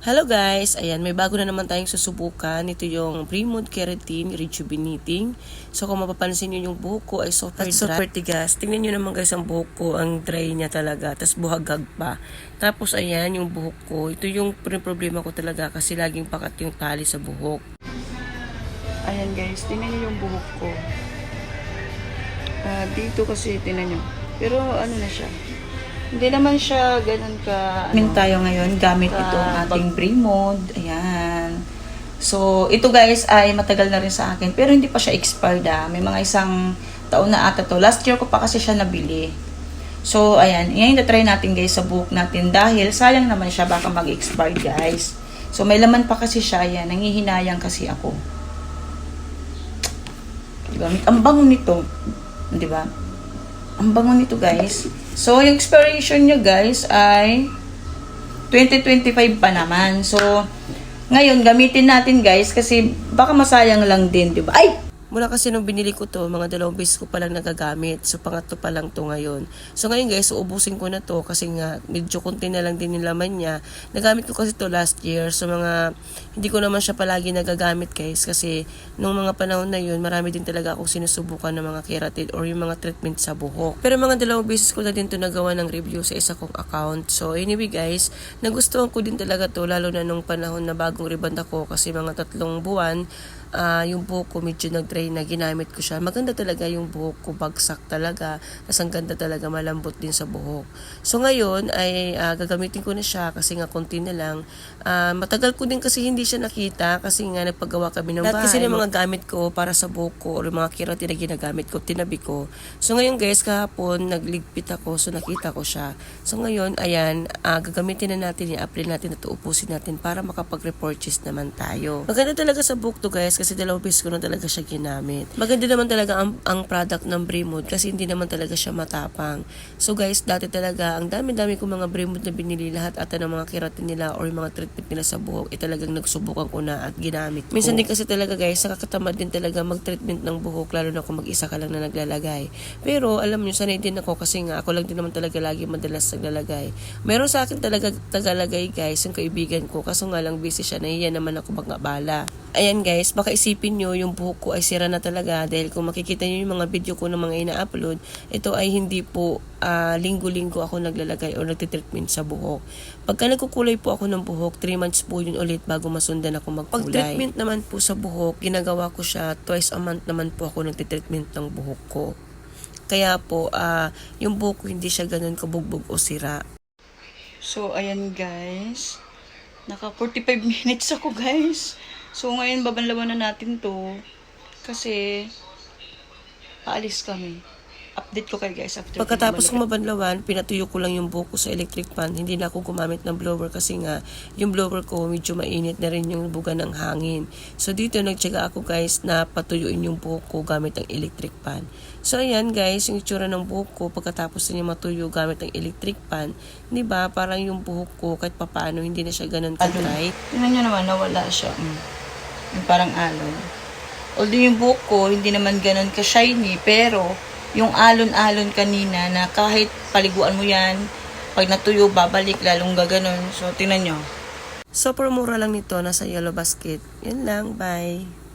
Hello guys! Ayan, may bago na naman tayong susubukan. Ito yung Pre-Mood Keratin Rejuvenating. So kung mapapansin nyo yung buhok ko ay super dry. Super tigas. Tingnan nyo naman guys ang buhok ko. Ang dry niya talaga. Tapos buhagag pa. Tapos ayan yung buhok ko. Ito yung problema ko talaga kasi laging pakat yung tali sa buhok. Ayan guys, tingnan nyo yung buhok ko. Dito kasi tingnan nyo. Pero ano na siya. Hindi naman siya ganun ka... tayo ngayon gamit itong ating Pre-Mood. Ayan. So, ito guys ay matagal na rin sa akin. Pero hindi pa siya expired May mga isang taon na ata to. Last year ko pa kasi siya nabili. So, ayan. Ngayon na-try natin guys sa buhok natin. Dahil sayang naman siya baka mag-expire guys. So, may laman pa kasi siya. Ayan. Nangihinayang kasi ako. Diba? Ang bango nito. Diba? Ang bango nito guys. So, yung expiration nyo guys ay 2025 pa naman. So, ngayon gamitin natin guys kasi baka masayang lang din, diba? Ay! Mula kasi nung binili ko to, mga 2 beses ko palang nagagamit. So, pangatlo pa lang to ngayon. So, ngayon guys, uubusin ko na to kasi nga medyo konti na lang din yung laman niya. Nagamit ko kasi to last year. So, hindi ko naman siya palagi nagagamit guys kasi nung mga panahon na yun, marami din talaga akong sinusubukan ng mga keratin or yung mga treatment sa buhok. Pero mga 2 beses ko na din to nagawa ng review sa isa kong account. So, anyway guys, nagustuhan ko din talaga to lalo na nung panahon na bagong reband ako kasi mga 3 buwan, yung buhok ko medyo nag-dry na ginamit ko siya. Maganda talaga yung buhok ko, bagsak talaga. Tapos ang ganda talaga, malambot din sa buhok. So ngayon ay gagamitin ko na siya kasi nga konti na lang. Matagal ko din kasi hindi siya nakita kasi nga nagpagawa kami ng bahay. Lahat kasi ng mga gamit ko para sa buhok ko or mga keratin na ginagamit ko, tinabi ko. So ngayon guys, kahapon nagligpit ako so nakita ko siya. So ngayon, ayan, gagamitin na natin, i-apply natin at uupusin natin para makapag-repurchase naman tayo. Maganda talaga sa buhok to guys kasi 2 beses ko na talaga siya ginamit. Maganda naman talaga ang product ng Pre-Mood kasi hindi naman talaga siya matapang. So guys, dati talaga ang dami-dami ko mga Pre-Mood na binili, lahat ata ng mga keratin nila or yung mga treatment nila sa buhok talagang nagsubukan ko na at ginamit ko. Minsan din kasi talaga guys, nakakatamad din talaga mag-treatment ng buhok lalo na kung mag-isa ka lang na naglalagay. Pero alam nyo, sanay din ako kasi nga ako lang din naman talaga lagi madalas naglalagay. Meron sa akin talaga tagalagay guys, yung kaibigan ko, kaso nga lang busy siya, nahiya naman ako mag-abala. Ayan guys, baka isipin nyo yung buhok ko ay sira na talaga dahil kung makikita nyo yung mga video ko ng mga ina-upload, ito ay hindi po linggo-linggo ako naglalagay o nagtitreatment sa buhok. Pagka nagkukulay po ako ng buhok, 3 months po yun ulit bago masundan ako magkulay. Pag-treatment naman po sa buhok, ginagawa ko siya twice a month naman po ako nagtitreatment ng buhok ko. Kaya po, yung buhok ko hindi siya ganun kabugbog o sira. So, ayan guys. Naka 45 minutes ako guys. So, ngayon babanlawan na natin to. Kasi, paalis kami. Update ko kayo guys after. Pagkatapos kong mabanlawan, pinatuyo ko lang yung buhok ko sa electric fan. Hindi na ako gumamit ng blower kasi nga yung blower ko medyo mainit na rin yung buga ng hangin. So dito nagtyaga ako guys na patuyuin yung buhok ko gamit ang electric fan. So ayan guys, yung itsura ng buhok ko pagkatapos niya matuyo gamit ang electric fan, 'di ba? Parang yung buhok ko kahit papaano hindi na siya ganun ka-dry. Tingnan niyo naman nawala siya. Yung parang alon. Although yung buhok ko hindi naman ganun ka-shiny, pero yung alon-alon kanina na kahit paliguan mo yan, pag natuyo, babalik, lalong gaganon. So, tingnan nyo. Super mura lang nito, nasa Yellow Basket. Yun lang, bye!